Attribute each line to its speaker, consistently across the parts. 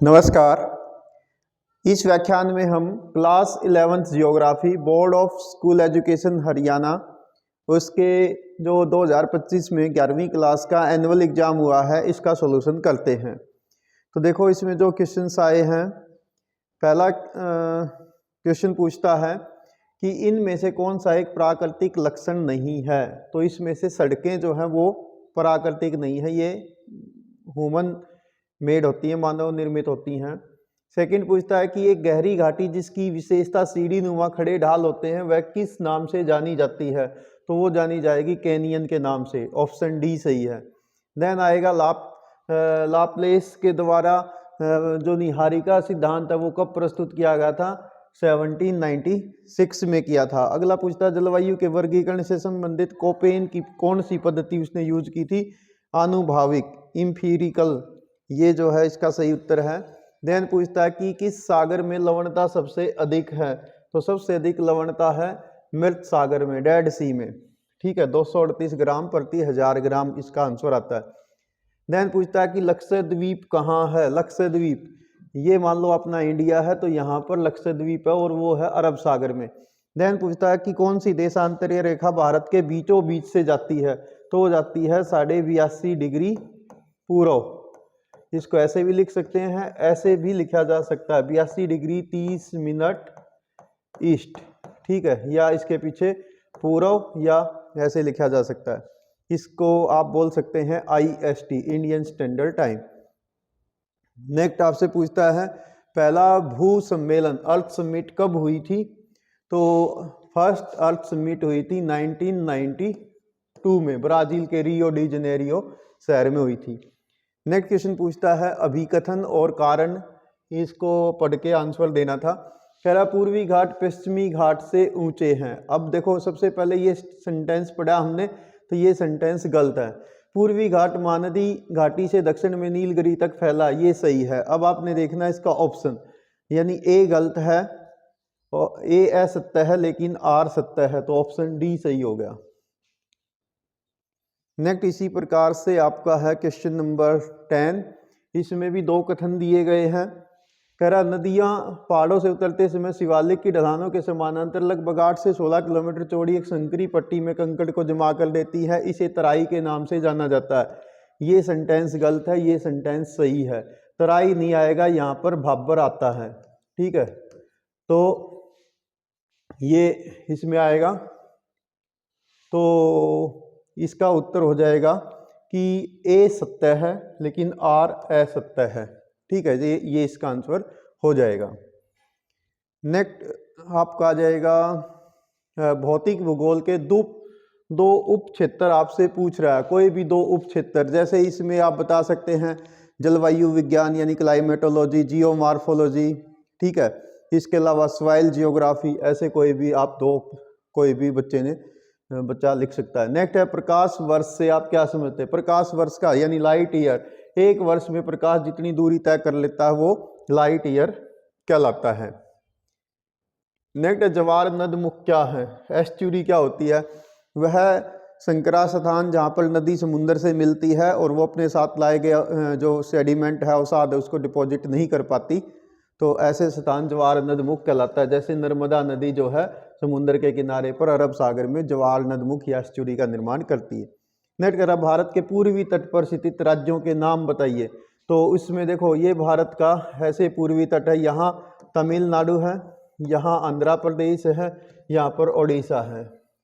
Speaker 1: नमस्कार। इस व्याख्यान में हम class 11th geography board of school education Haryana उसके जो 2025 में 11वीं क्लास का एनुअल एग्जाम हुआ है इसका सॉल्यूशन करते हैं। तो देखो इसमें जो क्वेश्चंस आए हैं, पहला क्वेश्चन पूछता है कि इनमें से कौन सा एक प्राकृतिक लक्षण नहीं है। तो इसमें से सड़कें जो हैं वो प्राकृतिक नहीं है, ये ह्यूमन मेड होती हैं, मानव निर्मित होती हैं। सेकंड पूछता है कि एक गहरी घाटी जिसकी विशेषता सीढ़ी नुमा खड़े ढाल होते हैं वह किस नाम से जानी जाती है। तो वो जानी जाएगी कैनियन के नाम से। ऑप्शन डी सही है। देन आएगा लाप्लेस के द्वारा जो निहारिका सिद्धांत है वो कब प्रस्तुत किया गया था। 1796 में किया था। अगला पूछता है जलवायु के वर्गीकरण से संबंधित कोपेन की कौन सी पद्धति उसने यूज की थी। आनुभाविक, इम्पीरिकल, ये जो है इसका सही उत्तर है। देन पूछता है कि किस सागर में लवणता सबसे अधिक है। तो सबसे अधिक लवणता है मृत सागर में, डेड सी में। ठीक है, 238 ग्राम प्रति 1000 ग्राम इसका आंसर आता है। देन पूछता है कि लक्षद्वीप कहाँ है। लक्षद्वीप ये मान लो अपना इंडिया है, तो यहाँ पर लक्षद्वीप है और वो है अरब सागर में। देन पूछता है कि कौन सी देशांतरीय रेखा भारत के बीचों बीच से जाती है। तो वो जाती है 82.5 डिग्री पूर्व। इसको ऐसे भी लिख सकते हैं, ऐसे भी लिखा जा सकता है 82 डिग्री 30 मिनट ईस्ट। ठीक है, या इसके पीछे पूर्व, या ऐसे लिखा जा सकता है। इसको आप बोल सकते हैं IST, Indian standard time. Next आपसे पूछता है पहला भू सम्मेलन अर्थ समिट कब हुई थी। तो फर्स्ट अर्थ समिट हुई थी 1992 में, ब्राजील के रियो डी जनेरियो शहर में हुई थी। नेक्स्ट क्वेश्चन पूछता है अभिकथन और कारण, इसको पढ़ के आंसर देना था। कह रहा पूर्वी घाट पश्चिमी घाट से ऊंचे हैं। अब देखो सबसे पहले ये सेंटेंस पढ़ा हमने, तो ये सेंटेंस गलत है। पूर्वी घाट महानदी घाटी से दक्षिण में नीलगिरी तक फैला, ये सही है। अब आपने देखना इसका ऑप्शन, यानी ए गलत है और ए असत्य है लेकिन आर सत्य है, तो ऑप्शन डी सही हो गया। नेक्स्ट इसी प्रकार से आपका है क्वेश्चन नंबर 10। इसमें भी दो कथन दिए गए हैं। कह रहा नदियां पहाड़ों से उतरते समय शिवालिक की ढलानों के समानांतर लगभग 8 से 16 किलोमीटर चौड़ी एक संकरी पट्टी में कंकड़ को जमा कर देती है, इसे तराई के नाम से जाना जाता है। ये सेंटेंस गलत है, ये सेंटेंस सही है। तराई नहीं आएगा, यहाँ पर भाबर आता है। ठीक है, तो ये इसमें आएगा, तो इसका उत्तर हो जाएगा कि ए सत्य है लेकिन आर असत्य है। ठीक है, ये इसका आंसर हो जाएगा। नेक्स्ट आपका आ जाएगा भौतिक भूगोल के दो उप क्षेत्र आपसे पूछ रहा है। कोई भी दो उप क्षेत्र, जैसे इसमें आप बता सकते हैं जलवायु विज्ञान यानी क्लाइमेटोलॉजी, जियोमार्फोलॉजी। ठीक है, इसके अलावा सॉइल जियोग्राफी, ऐसे कोई भी आप दो, कोई भी बच्चा लिख सकता है। नेक्स्ट है प्रकाश वर्ष से आप क्या समझते हैं। प्रकाश वर्ष का यानी लाइट ईयर, एक वर्ष में प्रकाश जितनी दूरी तय कर लेता है वो लाइट ईयर कहलाता है। नेक्स्ट जवार नदमुख क्या है। एस्चुरी क्या होती है। वह संकरा स्थान जहाँ पर नदी समुद्र से मिलती है और वो अपने साथ लाए गए जो सेडिमेंट है अवसाद है उसको डिपॉजिट नहीं कर पाती, तो ऐसे स्थान जवार नदमुख कहलाता है। जैसे नर्मदा नदी जो है समुद्र के किनारे पर अरब सागर में जवार नदमुख या एस्चुरी का निर्माण करती है। नेक्स्ट कह रहा भारत के पूर्वी तट पर स्थित राज्यों के नाम बताइए। तो इसमें देखो ये भारत का ऐसे पूर्वी तट है, यहाँ तमिलनाडु है, यहाँ आंध्र प्रदेश है, यहाँ पर ओडिशा है।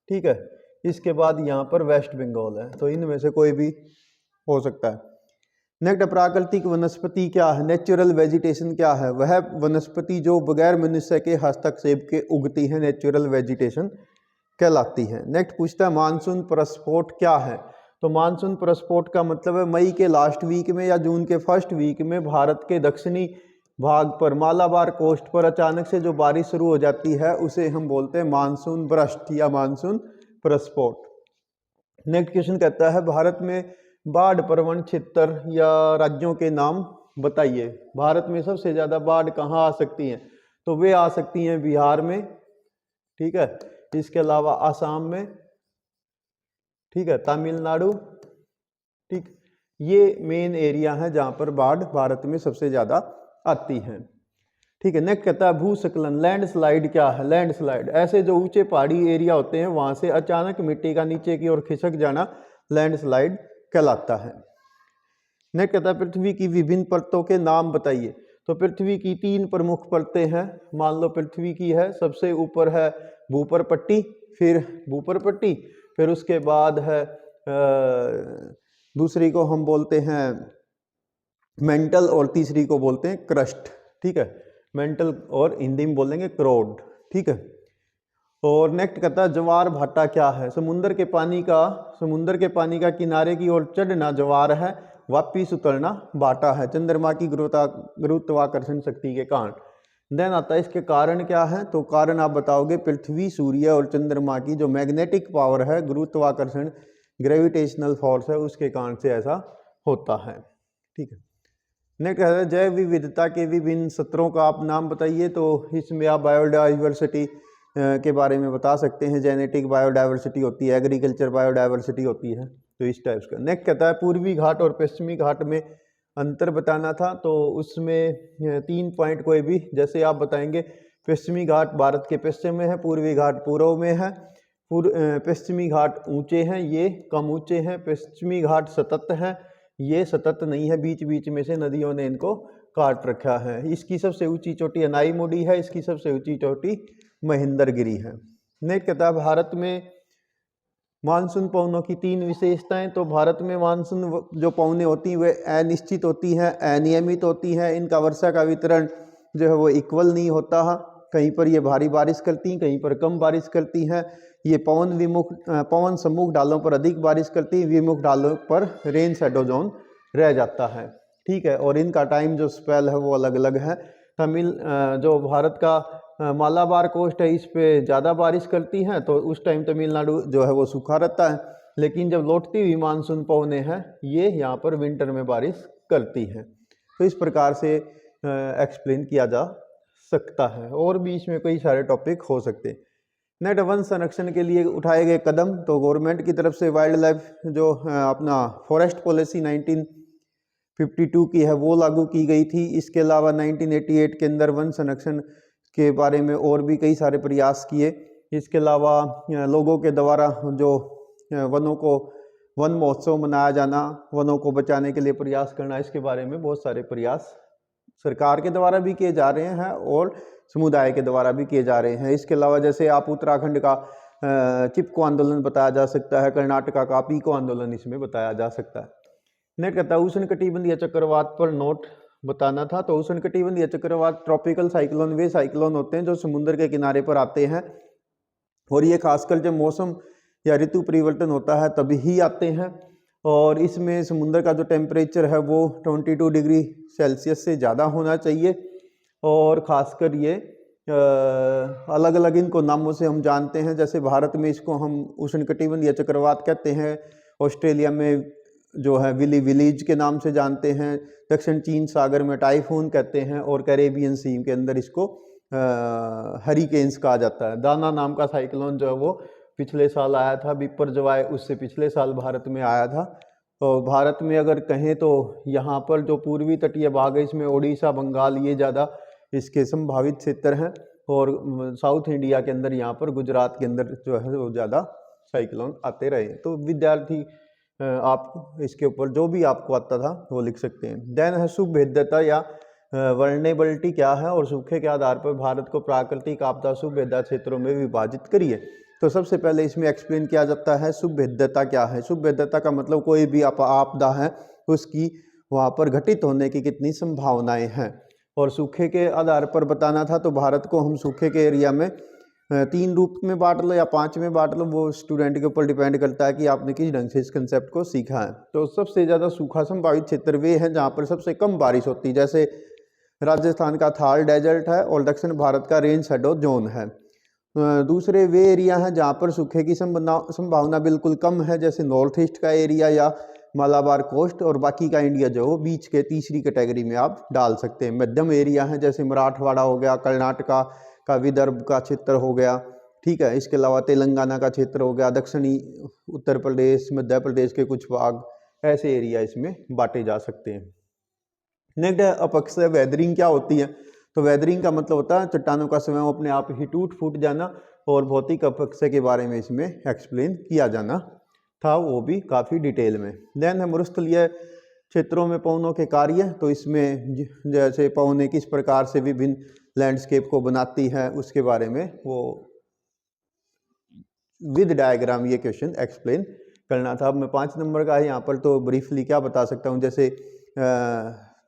Speaker 1: ठीक है, इसके बाद यहाँ पर वेस्ट बंगाल है, तो इनमें से कोई भी हो सकता है। नेक्स्ट प्राकृतिक वनस्पति क्या है। नेचुरल वेजिटेशन क्या है। वह वनस्पति जो बगैर मनुष्य के हस्तक्षेप के उगती है, नेचुरल वेजिटेशन कहलाती है। नेक्स्ट पूछता है मानसून प्रस्फोट क्या है। तो मानसून प्रस्फोट का मतलब है मई के लास्ट वीक में या जून के फर्स्ट वीक में भारत के दक्षिणी भाग पर मालाबार कोस्ट पर अचानक से जो बारिश शुरू हो जाती है उसे हम बोलते हैं मानसून बर्स्ट या मानसून प्रस्फोट। नेक्स्ट क्वेश्चन कहता है भारत में बाढ़ प्रवण क्षेत्र या राज्यों के नाम बताइए। भारत में सबसे ज्यादा बाढ़ कहाँ आ सकती हैं। तो वे आ सकती हैं बिहार में, ठीक है, इसके अलावा आसाम में, ठीक है, तमिलनाडु। ठीक, ये मेन एरिया है जहाँ पर बाढ़ भारत में सबसे ज्यादा आती हैं। ठीक है, नेक्स्ट कहता है भूस्खलन, लैंडस्लाइड क्या है? लैंडस्लाइड ऐसे जो ऊंचे पहाड़ी एरिया होते हैं वहां से अचानक मिट्टी का नीचे की ओर खिसक जाना लैंडस्लाइड कहलाता है। नेक्स्ट कहता है पृथ्वी की विभिन्न परतों के नाम बताइए। तो पृथ्वी की 3 प्रमुख परतें हैं। मान लो पृथ्वी की है, सबसे ऊपर है भूपर पट्टी, फिर भूपर पट्टी, फिर उसके बाद है दूसरी को हम बोलते हैं मेंटल और तीसरी को बोलते हैं क्रस्ट। ठीक है, मेंटल और हिंदी में बोलेंगे क्रोड। ठीक है, और नेक्स्ट कहता है ज्वार भाटा क्या है? समुद्र के पानी का किनारे की ओर चढ़ना ज्वार है, वापिस उतरना भाटा है, चंद्रमा की गुरुत्वाकर्षण शक्ति के कारण। देन आता है इसके कारण क्या है? तो कारण आप बताओगे पृथ्वी, सूर्य और चंद्रमा की जो मैग्नेटिक पावर है, गुरुत्वाकर्षण ग्रेविटेशनल फोर्स है, उसके कारण से ऐसा होता है। ठीक है, नेक्स्ट कहता है जैव विविधता के विभिन्न स्तरों का आप नाम बताइए। तो इसमें आप बायोडाइवर्सिटी के बारे में बता सकते हैं, जेनेटिक बायोडाइवर्सिटी होती है, एग्रीकल्चर बायोडाइवर्सिटी होती है, तो इस टाइप्स का। नेक्स्ट कहता है पूर्वी घाट और पश्चिमी घाट में अंतर बताना था। तो उसमें 3 पॉइंट कोई भी, जैसे आप बताएंगे पश्चिमी घाट भारत के पश्चिम में है, पूर्वी घाट पूर्व में है। पश्चिमी घाट ऊंचे हैं, ये कम ऊंचे हैं। पश्चिमी घाट सतत हैं, ये सतत नहीं है, बीच बीच में से नदियों ने इनको काट रखा है। इसकी सबसे ऊंची चोटी अनाईमुड़ी है, इसकी सबसे ऊंची चोटी महेंद्रगिरी है। नेक्स्ट कहता है भारत में मानसून पवनों की 3 विशेषताएं। तो भारत में मानसून जो पवनें होती हैं वे अनिश्चित होती हैं, अनियमित होती हैं, इनका वर्षा का वितरण जो है वो इक्वल नहीं होता है। कहीं पर ये भारी बारिश करती हैं, कहीं पर कम बारिश करती हैं। ये पवन सम्मुख ढालों पर अधिक बारिश करती है, विमुख ढालों पर रेन शैडो जोन रह जाता है। ठीक है, और इनका टाइम जो स्पेल है वो अलग अलग है। जो भारत का मालाबार कोस्ट है, इस पे ज़्यादा बारिश करती हैं, तो उस टाइम तमिलनाडु जो है वो सूखा रहता है। लेकिन जब लौटती हुई मानसून पवनें हैं, ये यहाँ पर विंटर में बारिश करती हैं। तो इस प्रकार से एक्सप्लेन किया जा सकता है, और भी इसमें कई सारे टॉपिक हो सकते हैं। नेक्स्ट वन संरक्षण के लिए उठाए गए कदम। तो गवर्नमेंट की तरफ से वाइल्ड लाइफ जो अपना फॉरेस्ट पॉलिसी 1952 की है वो लागू की गई थी। इसके अलावा 1988 के अंदर वन संरक्षण के बारे में और भी कई सारे प्रयास किए। इसके अलावा लोगों के द्वारा जो वन महोत्सव मनाया जाना, वनों को बचाने के लिए प्रयास करना, इसके बारे में बहुत सारे प्रयास सरकार के द्वारा भी किए जा रहे हैं और समुदाय के द्वारा भी किए जा रहे हैं। इसके अलावा जैसे आप उत्तराखंड का चिपको आंदोलन बताया जा सकता है, कर्नाटका का पीको आंदोलन इसमें बताया जा सकता है। नेक्स्ट कहता है उष्णकटिबंधीय चक्रवात पर नोट बताना था। तो उष्णकटिबंधीय चक्रवात ट्रॉपिकल साइक्लोन वे साइक्लोन होते हैं जो समुद्र के किनारे पर आते हैं, और ये खासकर जब मौसम या ऋतु परिवर्तन होता है तभी ही आते हैं। और इसमें समुद्र का जो टेम्परेचर है वो 22 डिग्री सेल्सियस से ज़्यादा होना चाहिए। और ख़ासकर ये अलग अलग इनको नामों से हम जानते हैं। जैसे भारत में इसको हम उष्णकटिबंधीय चक्रवात कहते हैं, ऑस्ट्रेलिया में जो है विली विलीज के नाम से जानते हैं, दक्षिण चीन सागर में टाइफून कहते हैं, और कैरेबियन सी के अंदर इसको हरिकेन्स कहा जाता है। दाना नाम का साइक्लोन जो है वो पिछले साल आया था, बिपरजॉय उससे पिछले साल भारत में आया था। तो भारत में अगर कहें तो यहाँ पर जो पूर्वी तटीय भाग है इसमें उड़ीसा, बंगाल ये ज़्यादा इसके संभावित क्षेत्र हैं, और साउथ इंडिया के अंदर यहाँ पर गुजरात के अंदर जो है वो ज़्यादा साइक्लोन आते रहे। तो विद्यार्थी आप इसके ऊपर जो भी आपको आता था वो लिख सकते हैं। देन है सुभेद्यता या वर्नेबिलिटी क्या है, और सूखे के आधार पर भारत को प्राकृतिक आपदा सुभेद्यता क्षेत्रों में विभाजित करिए। तो सबसे पहले इसमें एक्सप्लेन किया जाता है सुभेद्यता क्या है। सुभेद्यता का मतलब कोई भी आपदा है उसकी वहाँ पर घटित होने की कितनी संभावनाएं हैं। और सूखे के आधार पर बताना था, तो भारत को हम सूखे के एरिया में 3 रूप में बांट लो या 5 में बांट लो, वो स्टूडेंट के ऊपर डिपेंड करता है कि आपने किस ढंग से इस कंसेप्ट को सीखा है। तो सबसे ज़्यादा सूखा संभावित क्षेत्र वे हैं जहाँ पर सबसे कम बारिश होती है, जैसे राजस्थान का थार डेजर्ट है और दक्षिण भारत का रेन शैडो जोन है। दूसरे वे एरिया हैं जहाँ पर सूखे की संभावना बिल्कुल कम है, जैसे नॉर्थ ईस्ट का एरिया या मालाबार कोस्ट, और बाकी का इंडिया जो है बीच के तीसरी कैटेगरी में आप डाल सकते हैं। मध्यम एरिया है जैसे मराठवाड़ा हो गया, कर्नाटका का विदर्भ का क्षेत्र हो गया, ठीक है। इसके अलावा तेलंगाना का क्षेत्र हो गया, दक्षिणी उत्तर प्रदेश, मध्य प्रदेश के कुछ भाग, ऐसे एरिया इसमें बांटे जा सकते हैं। नेक्स्ट है अपक्षय वेदरिंग क्या होती है। तो वेदरिंग का मतलब होता है चट्टानों का स्वयं अपने आप ही टूट फूट जाना, और भौतिक अपक्षय के बारे में इसमें एक्सप्लेन किया जाना था, वो भी काफ़ी डिटेल में। देन है मरुस्थलीय क्षेत्रों में पवनों के कार्य। तो इसमें जैसे पवनें किस प्रकार से विभिन्न लैंडस्केप को बनाती है उसके बारे में वो विद डायग्राम ये क्वेश्चन एक्सप्लेन करना था। अब मैं 5 नंबर का है यहाँ पर तो ब्रीफली क्या बता सकता हूँ, जैसे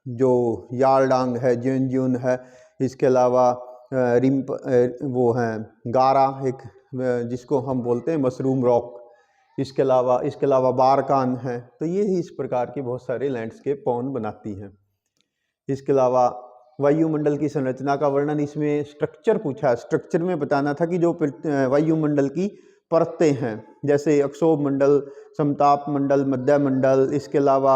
Speaker 1: जो यारडांग है, ज्यून है, इसके अलावा रिम्प वो हैं गारा एक जिसको हम बोलते हैं मशरूम रॉक, इसके अलावा बारकान है। तो ये ही इस प्रकार के बहुत सारे लैंडस्केप पवन बनाती हैं। इसके अलावा वायुमंडल की संरचना का वर्णन, इसमें स्ट्रक्चर पूछा है। स्ट्रक्चर में बताना था कि जो वायुमंडल की परतें हैं, जैसे अक्षोभ मंडल, समताप मंडल, मध्य मंडल, इसके अलावा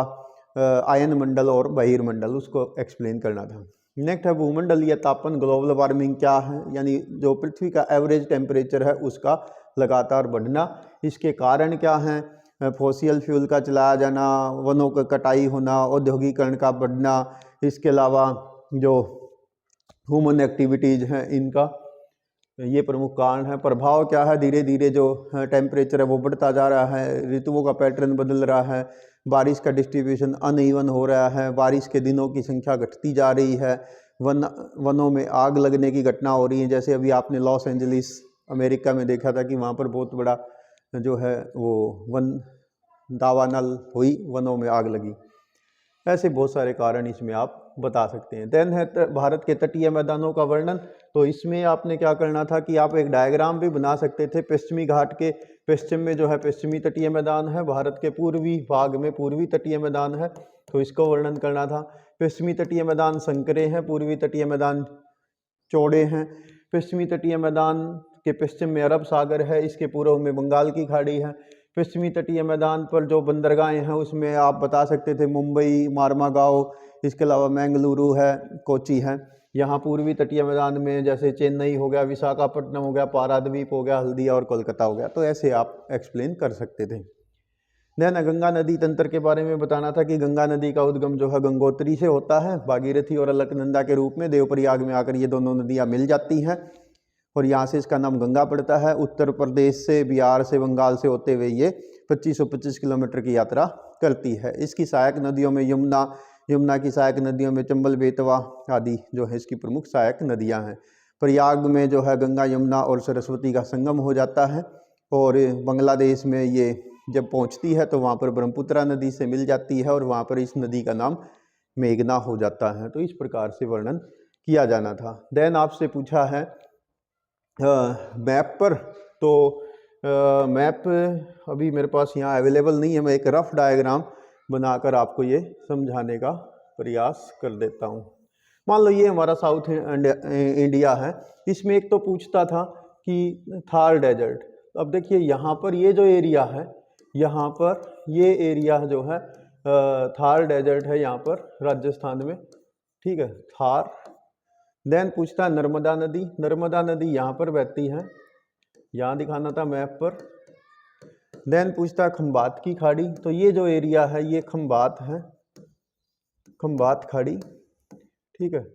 Speaker 1: आयन मंडल और बहिर्मंडल, उसको एक्सप्लेन करना था। नेक्स्ट है भूमंडलीय तापन, ग्लोबल वार्मिंग क्या है, यानी जो पृथ्वी का एवरेज टेम्परेचर है उसका लगातार बढ़ना, इसके कारण क्या हैं, फॉसियल फ्यूल का चलाया जाना, वनों का कटाई होना, औद्योगिकरण का बढ़ना, इसके अलावा जो ह्यूमन एक्टिविटीज़ हैं इनका ये प्रमुख कारण है। प्रभाव क्या है, धीरे धीरे जो टेम्परेचर है वो बढ़ता जा रहा है, ऋतुओं का पैटर्न बदल रहा है, बारिश का डिस्ट्रीब्यूशन अनइवन हो रहा है, बारिश के दिनों की संख्या घटती जा रही है, वनों में आग लगने की घटना हो रही है। जैसे अभी आपने लॉस एंजलिस अमेरिका में देखा था कि वहाँ पर बहुत बड़ा जो है वो वन दावानल हुई, वनों में आग लगी। ऐसे बहुत सारे कारण इसमें आप बता सकते हैं। देन है भारत के तटीय मैदानों का वर्णन। तो इसमें आपने क्या करना था कि आप एक डायग्राम भी बना सकते थे। पश्चिमी घाट के पश्चिम में जो है पश्चिमी तटीय मैदान है, भारत के पूर्वी भाग में पूर्वी तटीय मैदान है, तो इसको वर्णन करना था। पश्चिमी तटीय मैदान संकरे हैं, पूर्वी तटीय मैदान चौड़े हैं। पश्चिमी तटीय मैदान के पश्चिम में अरब सागर है, इसके पूर्व में बंगाल की खाड़ी है। पश्चिमी तटीय मैदान पर जो बंदरगाहें हैं उसमें आप बता सकते थे मुंबई, मारमागांव, इसके अलावा मैंगलुरु है, कोची है। यहाँ पूर्वी तटीय मैदान में जैसे चेन्नई हो गया, विशाखापट्टनम हो गया, पारादीप हो गया, हल्दिया और कोलकाता हो गया। तो ऐसे आप एक्सप्लेन कर सकते थे। देन गंगा नदी तंत्र के बारे में बताना था कि गंगा नदी का उद्गम जो है गंगोत्री से होता है, भागीरथी और अलकनंदा के रूप में देवप्रयाग में आकर ये दोनों नदियाँ मिल जाती हैं और यहाँ से इसका नाम गंगा पड़ता है। उत्तर प्रदेश से, बिहार से, बंगाल से होते हुए ये 2525 किलोमीटर की यात्रा करती है। इसकी सहायक नदियों में यमुना की सहायक नदियों में चंबल, बेतवा आदि जो है इसकी प्रमुख सहायक नदियाँ हैं। प्रयाग में जो है गंगा, यमुना और सरस्वती का संगम हो जाता है और बांग्लादेश में ये जब पहुँचती है तो वहाँ पर ब्रह्मपुत्रा नदी से मिल जाती है और वहाँ पर इस नदी का नाम मेघना हो जाता है। तो इस प्रकार से वर्णन किया जाना था। देन आपसे पूछा है मैप पर, तो मैप अभी मेरे पास यहाँ अवेलेबल नहीं है, मैं एक रफ डायग्राम बनाकर आपको ये समझाने का प्रयास कर देता हूँ। मान लो ये हमारा साउथ इंडिया है, इसमें एक तो पूछता था कि थार डेजर्ट। अब देखिए यहाँ पर ये जो एरिया है, यहाँ पर ये एरिया जो है थार डेजर्ट है यहाँ पर राजस्थान में, ठीक है, थार। देन पूछता है नर्मदा नदी, नर्मदा नदी यहाँ पर बहती है, यहाँ दिखाना था मैप पर। देन पूछता है खंबात की खाड़ी, तो ये जो एरिया है ये खंबात है, खंबात खाड़ी, ठीक है,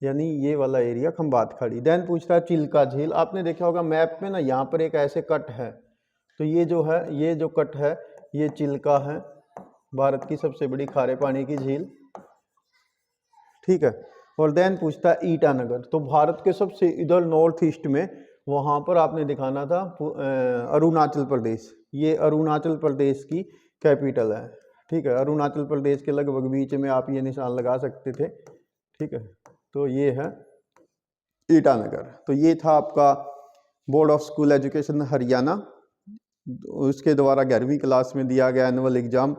Speaker 1: यानी ये वाला एरिया खंबात खाड़ी। देन पूछता है चिल्का झील, आपने देखा होगा मैप में ना यहाँ पर एक ऐसे कट है, तो ये जो है ये जो कट है ये चिल्का है, भारत की सबसे बड़ी खारे पानी की झील, ठीक है। और देन पूछता है ईटानगर, तो भारत के सबसे इधर नॉर्थ ईस्ट में वहाँ पर आपने दिखाना था अरुणाचल प्रदेश, ये अरुणाचल प्रदेश की कैपिटल है, ठीक है। अरुणाचल प्रदेश के लगभग बीच में आप ये निशान लगा सकते थे, ठीक है। तो ये है ईटानगर। तो ये था आपका board of school education Haryana, उसके द्वारा 11वीं क्लास में दिया गया एनुअल एग्जाम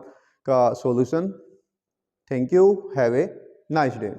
Speaker 1: का solution. Thank you, have a nice day.